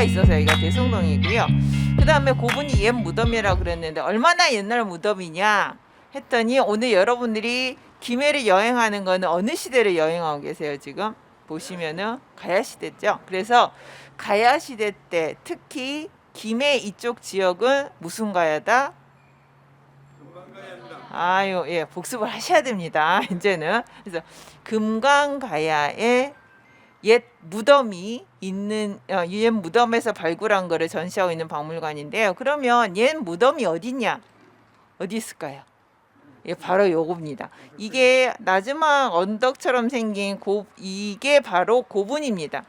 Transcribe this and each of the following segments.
있어서 여기가 대성동이고요. 그 다음에 고분이 옛 무덤이라고 그랬는데 얼마나 옛날 무덤이냐 했더니 오늘 여러분들이 김해를 여행하는 거는 어느 시대를 여행하고 계세요? 지금 보시면은 가야시대죠. 그래서 가야시대 때 특히 김해 이쪽 지역은 무슨 가야다? 아유, 예, 복습을 하셔야 됩니다. 이제는. 그래서 금강가야에 옛 무덤이 있는 옛 무덤에서 발굴한 거를 전시하고 있는 박물관인데요. 그러면 옛 무덤이 어디냐? 어디 있을까요? 예, 바로 요겁니다. 이게 나즈막 언덕처럼 생긴 이게 바로 고분입니다.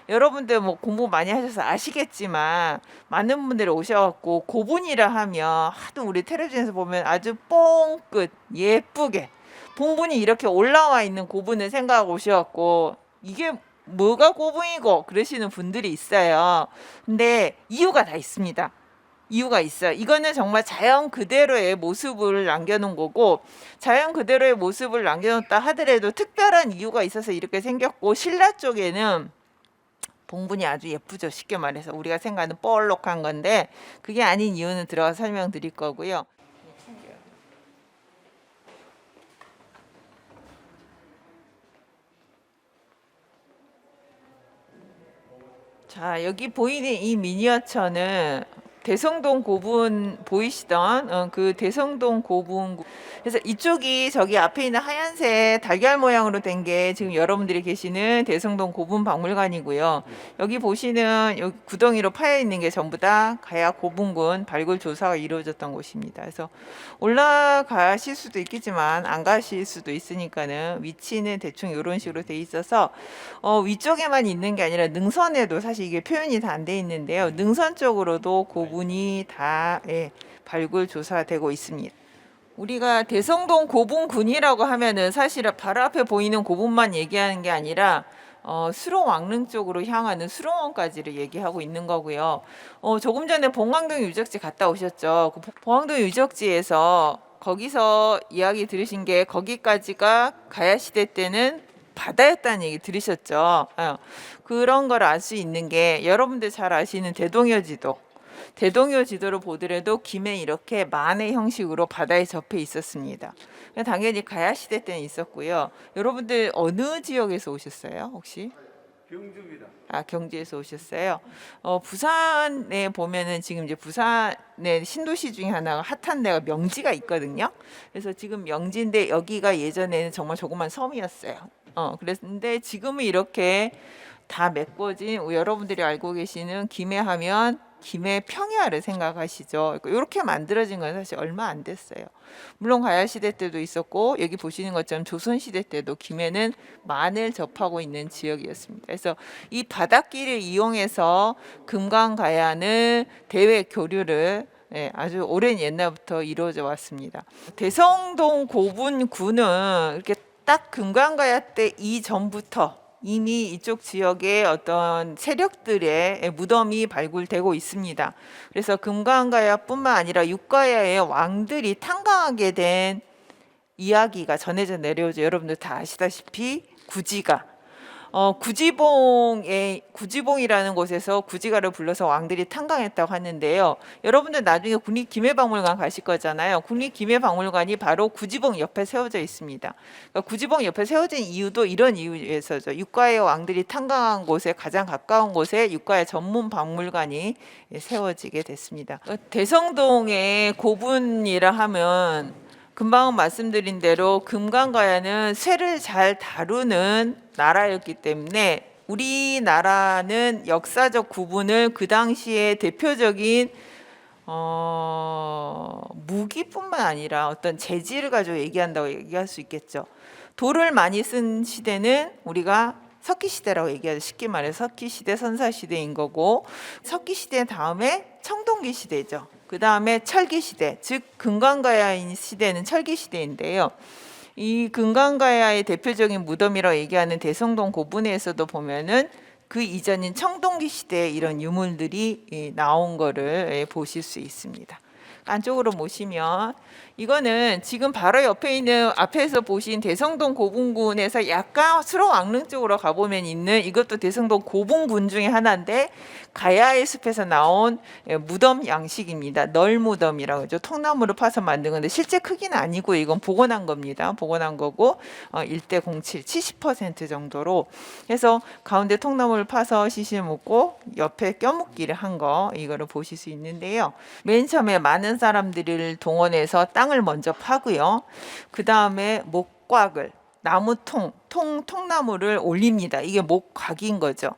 여러분들 뭐 공부 많이 하셔서 아시겠지만 많은 분들이 오셔갖고 고분이라 하면 하도 우리 텔레비전에서 보면 아주 뽕끝 예쁘게 봉분이 이렇게 올라와 있는 고분을 생각하고 오셔갖고 이게 뭐가 고분이고 그러시는 분들이 있어요. 근데 이유가 다 있습니다. 이유가 있어요. 이거는 정말 자연 그대로의 모습을 남겨놓은 거고 자연 그대로의 모습을 남겨놓다 하더라도 특별한 이유가 있어서 이렇게 생겼고 신라 쪽에는 봉분이 아주 예쁘죠. 쉽게 말해서 우리가 생각하는 뻘록한 건데 그게 아닌 이유는 들어가 설명드릴 거고요. 자, 여기 보이는 이 미니어처는 대성동 고분 보이시던 그 대성동 고분. 그래서 이쪽이 저기 앞에 있는 하얀색 달걀 모양으로 된 게 지금 여러분들이 계시는 대성동 고분 박물관이고요. 여기 보시는 여기 구덩이로 파여 있는 게 전부 다 가야 고분군 발굴 조사가 이루어졌던 곳입니다. 그래서 올라가실 수도 있겠지만 안 가실 수도 있으니까는 위치는 대충 이런 식으로 돼 있어서 위쪽에만 있는 게 아니라 능선에도 사실 이게 표현이 다 안 돼 있는데요. 능선 쪽으로도 고분이 다 발굴 조사되고 있습니다. 우리가 대성동 고분군이라고 하면은 사실 바로 앞에 보이는 고분만 얘기하는 게 아니라 수롱 왕릉 쪽으로 향하는 수롱원까지를 얘기하고 있는 거고요. 조금 전에 봉황동 유적지 갔다 오셨죠. 그 봉황동 유적지에서 거기서 이야기 들으신 게 거기까지가 가야시대 때는 바다였다는 얘기 들으셨죠. 그런 걸 알 수 있는 게 여러분들 잘 아시는 대동여 지도. 대동여 지도를 보더라도 김해 이렇게 만의 형식으로 바다에 접해 있었습니다. 당연히 가야시대 때는 있었고요. 여러분들 어느 지역에서 오셨어요? 혹시? 경주입니다. 아, 경주에서 오셨어요. 부산에 보면은 지금 이제 부산의 신도시 중에 하나가 핫한 데가 명지가 있거든요. 그래서 지금 명지인데 여기가 예전에는 정말 조그만 섬이었어요. 그랬는데 지금은 이렇게 다 메꿔진 여러분들이 알고 계시는 김해하면 김해 평야를 생각하시죠. 이렇게 만들어진 건 사실 얼마 안 됐어요. 물론 가야시대 때도 있었고 여기 보시는 것처럼 조선시대 때도 김해는 만을 접하고 있는 지역이었습니다. 그래서 이 바닷길을 이용해서 금강가야는 대외 교류를 아주 오랜 옛날부터 이루어져 왔습니다. 대성동 고분군은 이렇게 딱 금강가야 때 이전부터 이미 이쪽 지역에 어떤 세력들의 무덤이 발굴되고 있습니다. 그래서 금강가야뿐만 아니라 육가야의 왕들이 탕강하게 된 이야기가 전해져 내려오죠. 여러분들 다 아시다시피 구지가 구지봉이라는 곳에서 구지가를 불러서 왕들이 탕강했다고 하는데요. 여러분들 나중에 국립김해박물관 가실 거잖아요. 국립김해박물관이 바로 구지봉 옆에 세워져 있습니다. 그러니까 구지봉 옆에 세워진 이유도 이런 이유에서죠. 육가의 왕들이 탕강한 곳에 가장 가까운 곳에 육가의 전문 박물관이 세워지게 됐습니다. 대성동의 고분이라 하면 금방 말씀드린 대로 금강가야는 쇠를 잘 다루는 나라였기 때문에 우리나라는 역사적 구분을 그 당시에 대표적인 무기뿐만 아니라 어떤 재질을 가지고 얘기한다고 얘기할 수 있겠죠. 돌을 많이 쓴 시대는 우리가 석기시대라고 얘기하죠. 쉽게 말해서 석기시대, 선사시대인 거고 석기시대 다음에 청동기 시대죠. 그 다음에 철기시대, 즉 금강가야인 시대는 철기시대인데요. 이 금강가야의 대표적인 무덤이라고 얘기하는 대성동 고분에서도 보면은 그 이전인 청동기 시대에 이런 유물들이 나온 거를 보실 수 있습니다. 안쪽으로 모시면 이거는 지금 바로 옆에 있는 앞에서 보신 대성동 고분군에서 약간 수로왕릉 쪽으로 가보면 있는 이것도 대성동 고분군 중에 하나인데 가야의 숲에서 나온 무덤 양식입니다. 널무덤이라고 하죠. 통나무를 파서 만든 건데 실제 크기는 아니고 이건 복원한 겁니다. 복원한 거고 1대 07 70% 정도로 해서 가운데 통나무를 파서 시실 묶고 옆에 껴묶기를 한 거 이거를 보실 수 있는데요. 맨 처음에 많은 사람들을 동원해서 땅을 먼저 파고요. 그 다음에 목곽을 나무 통나무를 올립니다. 이게 목곽인 거죠.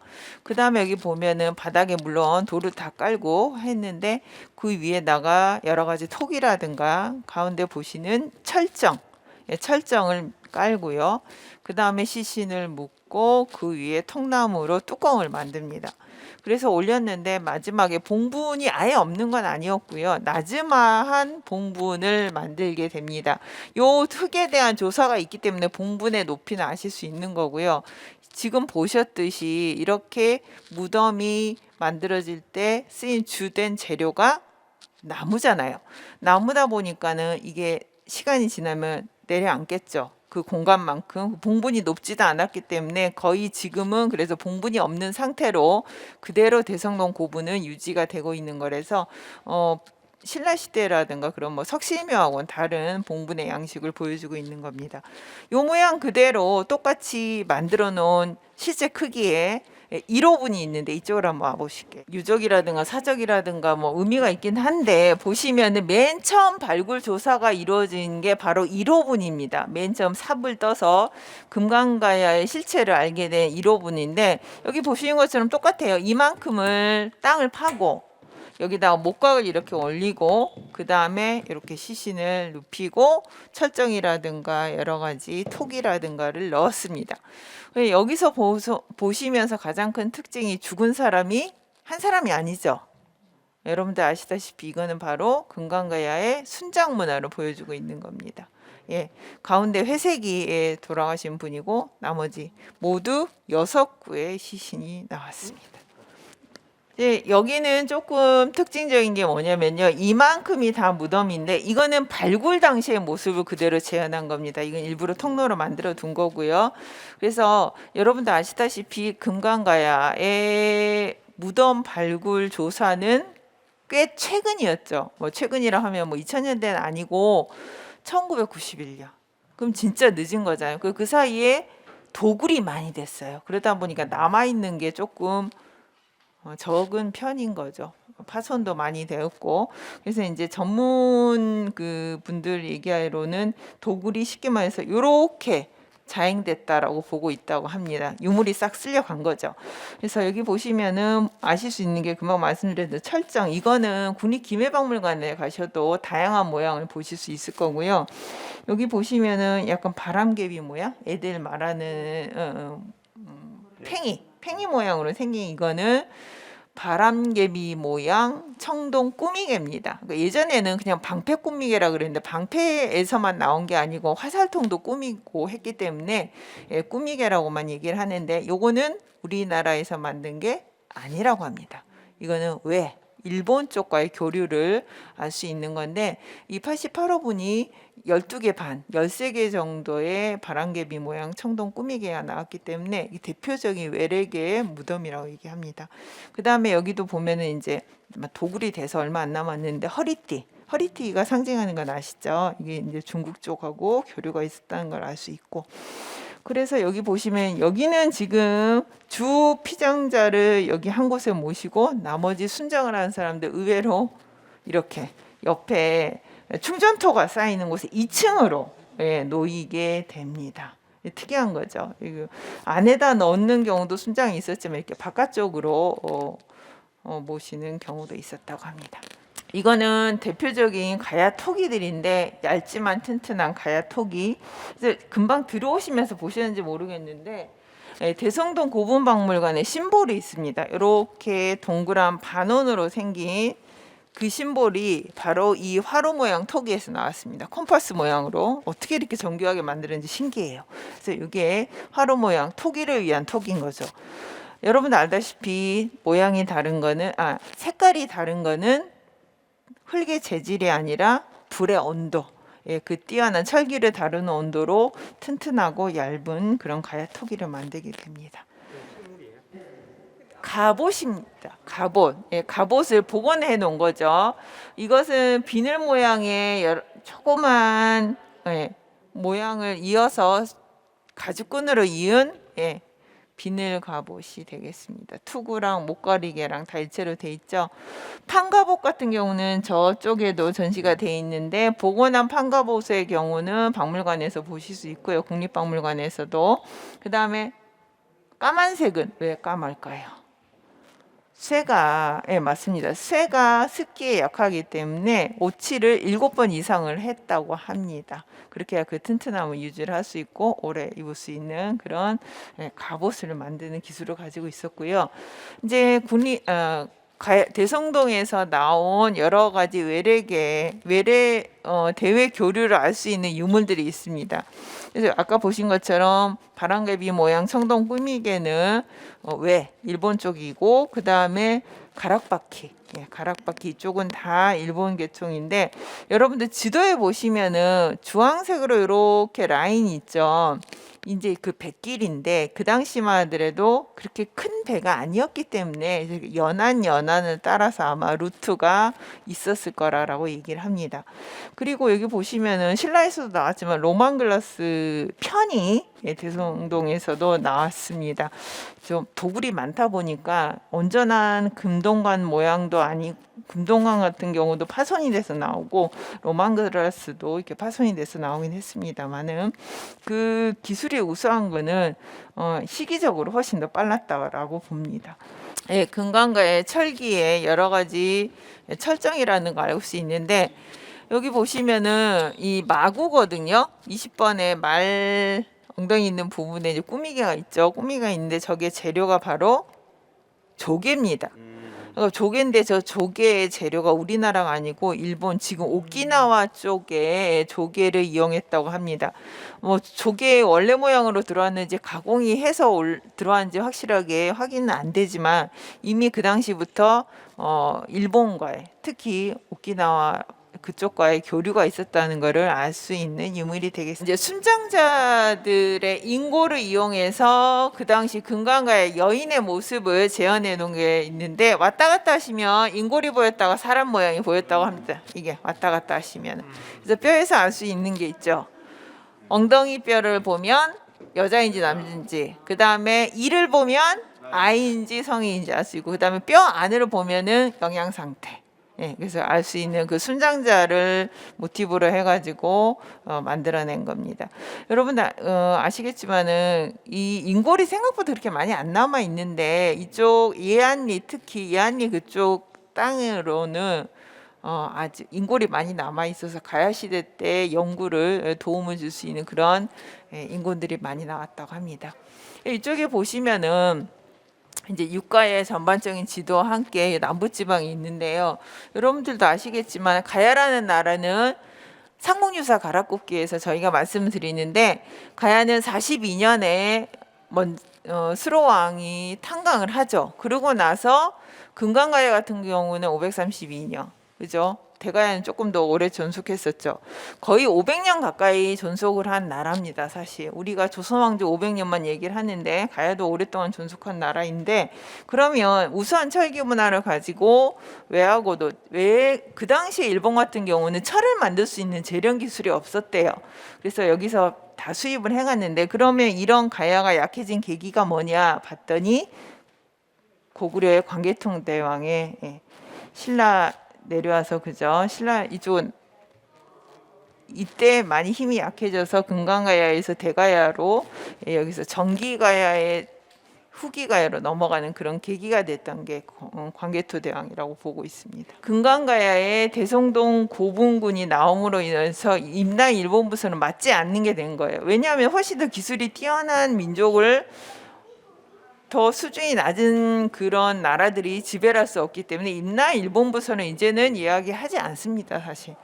그 다음에 여기 보면은 바닥에 물론 돌을 다 깔고 했는데 그 위에다가 여러 가지 톡이라든가 가운데 보시는 철정을 깔고요. 그 다음에 시신을 묶고 그 위에 통나무로 뚜껑을 만듭니다. 그래서 올렸는데 마지막에 봉분이 아예 없는 건 아니었고요. 나즈마한 봉분을 만들게 됩니다. 요 흙에 대한 조사가 있기 때문에 봉분의 높이는 아실 수 있는 거고요. 지금 보셨듯이 이렇게 무덤이 만들어질 때 쓰인 주된 재료가 나무잖아요. 나무다 보니까는 이게 시간이 지나면 내려앉겠죠. 그 공간만큼 봉분이 높지도 않았기 때문에 거의 지금은 그래서 봉분이 없는 상태로 그대로 대성동 고분은 유지가 되고 있는 거라서 신라 시대라든가 그런 뭐 석실묘하고는 다른 봉분의 양식을 보여주고 있는 겁니다. 요 모양 그대로 똑같이 만들어 놓은 실제 크기의 1호분이 있는데 이쪽으로 한번 와보실게요. 유적이라든가 사적이라든가 뭐 의미가 있긴 한데 보시면은 맨 처음 발굴 조사가 이루어진 게 바로 1호분입니다. 맨 처음 삽을 떠서 금강가야의 실체를 알게 된 1호분인데 여기 보시는 것처럼 똑같아요. 이만큼을 땅을 파고 여기다가 목각을 이렇게 올리고 그 다음에 이렇게 시신을 눕히고 철정이라든가 여러 가지 톡이라든가를 넣었습니다. 여기서 보시면서 가장 큰 특징이 죽은 사람이 한 사람이 아니죠. 여러분들 아시다시피 이거는 바로 금강가야의 순장 문화를 보여주고 있는 겁니다. 예, 가운데 회색이 돌아가신 분이고 나머지 모두 6구의 시신이 나왔습니다. 네, 여기는 조금 특징적인 게 뭐냐면요. 이만큼이 다 무덤인데 이거는 발굴 당시의 모습을 그대로 재현한 겁니다. 이건 일부러 통로로 만들어 둔 거고요. 그래서 여러분들 아시다시피 금강가야의 무덤 발굴 조사는 꽤 최근이었죠. 뭐 최근이라 하면 뭐 2000년대는 아니고 1991년. 그럼 진짜 늦은 거잖아요. 그 사이에 도굴이 많이 됐어요. 그러다 보니까 남아있는 게 조금 적은 편인 거죠. 파손도 많이 되었고 그래서 이제 전문 그 분들 얘기하로는 도굴이 쉽게 말해서 이렇게 자행됐다라고 보고 있다고 합니다. 유물이 싹 쓸려간 거죠. 그래서 여기 보시면은 아실 수 있는 게 금방 말씀드렸던 철정 이거는 국립기밀박물관에 가셔도 다양한 모양을 보실 수 있을 거고요. 여기 보시면은 약간 바람개비 모양 애들 말하는 팽이 모양으로 생긴 이거는 바람개비 모양 청동 꾸미개입니다. 그러니까 예전에는 그냥 방패 꾸미개라 그랬는데 방패에서만 나온 게 아니고 화살통도 꾸미고 했기 때문에 꾸미개라고만 얘기를 하는데 요거는 우리나라에서 만든 게 아니라고 합니다. 이거는 왜? 일본 쪽과의 교류를 알 수 있는 건데 이 88호분이 12개 반, 13개 정도의 바람개비 모양 청동 꾸미개가 나왔기 때문에 이 대표적인 외래계의 무덤이라고 얘기합니다. 그 다음에 여기도 보면은 이제 도굴이 돼서 얼마 안 남았는데 허리띠가 상징하는 건 아시죠? 이게 이제 중국 쪽하고 교류가 있었다는 걸 알 수 있고 그래서 여기 보시면 여기는 지금 주 피장자를 여기 한 곳에 모시고 나머지 순장을 하는 사람들 의외로 이렇게 옆에 충전토가 쌓이는 곳에 2층으로 놓이게 됩니다. 특이한 거죠. 안에다 넣는 경우도 순장이 있었지만 이렇게 바깥쪽으로 모시는 경우도 있었다고 합니다. 이거는 대표적인 가야 토기들인데 얇지만 튼튼한 가야 토기. 그래서 금방 들어오시면서 보시는지 모르겠는데 대성동 고분박물관에 심볼이 있습니다. 이렇게 동그란 반원으로 생긴 그 심볼이 바로 이 화로 모양 토기에서 나왔습니다. 콤파스 모양으로 어떻게 이렇게 정교하게 만드는지 신기해요. 그래서 이게 화로 모양 토기를 위한 토기인 거죠. 여러분 알다시피 모양이 다른 거는 색깔이 다른 거는 흙의 재질이 아니라 불의 온도, 예, 그 뛰어난 철기를 다루는 온도로 튼튼하고 얇은 그런 가야 토기를 만들게 됩니다. 갑옷입니다. 갑옷. 예, 갑옷을 복원해 놓은 거죠. 이것은 비늘 모양의 조그만 모양을 이어서 가죽끈으로 이은 비늘 갑옷이 되겠습니다. 투구랑 목걸이개랑 다 일체로 돼 있죠. 판갑옷 같은 경우는 저쪽에도 전시가 돼 있는데 복원한 판갑옷의 경우는 박물관에서 보실 수 있고요. 국립박물관에서도. 그 다음에 까만색은 왜 까말까요? 쇠가 맞습니다. 쇠가 습기에 약하기 때문에 오칠을 7번 이상을 했다고 합니다. 그렇게 해야 그 튼튼함을 유지를 할 수 있고 오래 입을 수 있는 그런 갑옷을 만드는 기술을 가지고 있었고요. 이제 대성동에서 나온 여러 가지 대외 교류를 알 수 있는 유물들이 있습니다. 그래서 아까 보신 것처럼 바람개비 모양 청동 꾸미개는 일본 쪽이고, 그 다음에 가락바퀴, 가락바퀴 이쪽은 다 일본 계통인데, 여러분들 지도에 보시면은 주황색으로 이렇게 라인이 있죠. 이제 그 뱃길인데 그 당시만 하더라도 그렇게 큰 배가 아니었기 때문에 연안을 따라서 아마 루트가 있었을 거라고 얘기를 합니다. 그리고 여기 보시면은 신라에서도 나왔지만 로만 글라스 편이 대성동에서도 나왔습니다. 좀 도굴이 많다 보니까 온전한 금동관 모양도 아니고, 금동관 같은 경우도 파손이 돼서 나오고 로만 글라스도 이렇게 파손이 돼서 나오긴 했습니다만은 그 기술이 우수한 거는 시기적으로 훨씬 더 빨랐다라고 봅니다. 예, 금강가의 철기에 여러 가지 철정이라는 걸 알 수 있는데, 여기 보시면은 이 마구거든요. 20번에 말 엉덩이 있는 부분에 이제 꾸미개가 있죠. 꾸미가 있는데 저게 재료가 바로 조개입니다. 그러니까 조개인데 저 조개의 재료가 우리나라가 아니고 일본 지금 오키나와 쪽에 조개를 이용했다고 합니다. 뭐 조개의 원래 모양으로 들어왔는지 가공이 해서 들어왔는지 확실하게 확인은 안 되지만 이미 그 당시부터 일본과의, 특히 오키나와 그쪽과의 교류가 있었다는 것을 알 수 있는 유물이 되겠습니다. 이제 순장자들의 인고를 이용해서 그 당시 금강가의 여인의 모습을 재현해 놓은 게 있는데, 왔다 갔다 하시면 인골이 보였다가 사람 모양이 보였다고 합니다. 이게 왔다 갔다 하시면. 그래서 뼈에서 알 수 있는 게 있죠. 엉덩이 뼈를 보면 여자인지 남자인지, 그 다음에 이를 보면 아이인지 성인인지 알 수 있고, 그 다음에 뼈 안을 보면은 영양 상태. 그래서 알 수 있는 그 순장자를 모티브로 해가지고 만들어낸 겁니다. 여러분 아시겠지만은 이 인골이 생각보다 그렇게 많이 안 남아 있는데, 이쪽 특히 예안리 그쪽 땅으로는 아직 인골이 많이 남아 있어서 가야 시대 때 연구를 도움을 줄 수 있는 그런 인골들이 많이 나왔다고 합니다. 이쪽에 보시면은 이제 육가의 전반적인 지도와 함께 남부지방이 있는데요. 여러분들도 아시겠지만 가야라는 나라는 삼국유사 가락굽기에서 저희가 말씀을 드리는데, 가야는 42년에 수로왕이 탄광을 하죠. 그러고 나서 금강가야 같은 경우는 532년, 그죠? 대가야는 조금 더 오래 존속했었죠. 거의 500년 가까이 존속을 한 나라입니다. 사실 우리가 조선왕조 500년만 얘기를 하는데 가야도 오랫동안 존속한 나라인데, 그러면 우수한 철기 문화를 가지고 왜 그 당시에 일본 같은 경우는 철을 만들 수 있는 재련 기술이 없었대요. 그래서 여기서 다 수입을 해갔는데, 그러면 이런 가야가 약해진 계기가 뭐냐 봤더니 고구려의 광개통 대왕의 신라 내려와서, 그죠? 신라 이쪽은 이때 많이 힘이 약해져서 금강가야에서 대가야로, 여기서 정기가야의 후기가야로 넘어가는 그런 계기가 됐던 게 광개토 대왕이라고 보고 있습니다. 금강가야에 대성동 고분군이 나옴으로 인해서 임나 일본 부서는 맞지 않는 게 된 거예요. 왜냐하면 훨씬 더 기술이 뛰어난 민족을 더 수준이 낮은 그런 나라들이 지배를 할 수 없기 때문에 임나 일본부서는 이제는 이야기하지 않습니다, 사실.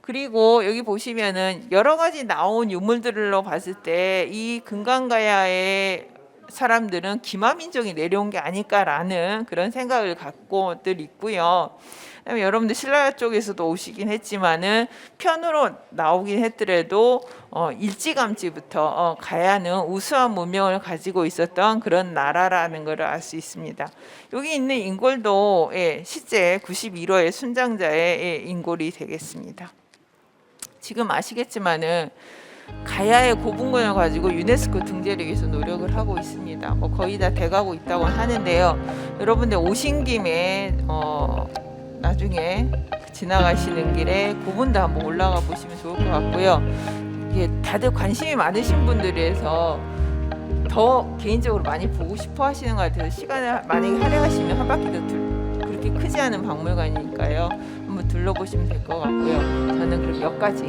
그리고 여기 보시면은 여러 가지 나온 유물들로 봤을 때 이 금강가야의 사람들은 기마민족이 내려온 게 아닐까라는 그런 생각을 갖고들 있고요. 그다음에 여러분들 신라 쪽에서도 오시긴 했지만은 편으로 나오긴 했더라도 일찌감치부터 가야는 우수한 문명을 가지고 있었던 그런 나라라는 것을 알 수 있습니다. 여기 있는 인골도 실제 91호의 순장자의 인골이 되겠습니다. 지금 아시겠지만은 가야의 고분군을 가지고 유네스코 등재를 위해서 노력을 하고 있습니다. 뭐 거의 다 돼가고 있다고 하는데요. 여러분들 오신 김에 나중에 지나가시는 길에 고분도 한번 올라가 보시면 좋을 것 같고요. 이게 다들 관심이 많으신 분들에서 더 개인적으로 많이 보고 싶어 하시는 것 같아서 시간을 만약에 할애하시면 한 바퀴 더 그렇게 크지 않은 박물관이니까요. 한번 둘러보시면 될 것 같고요. 저는 그럼 몇 가지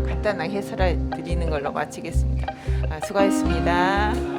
간단하게 해설해 드리는 걸로 마치겠습니다. 수고하셨습니다.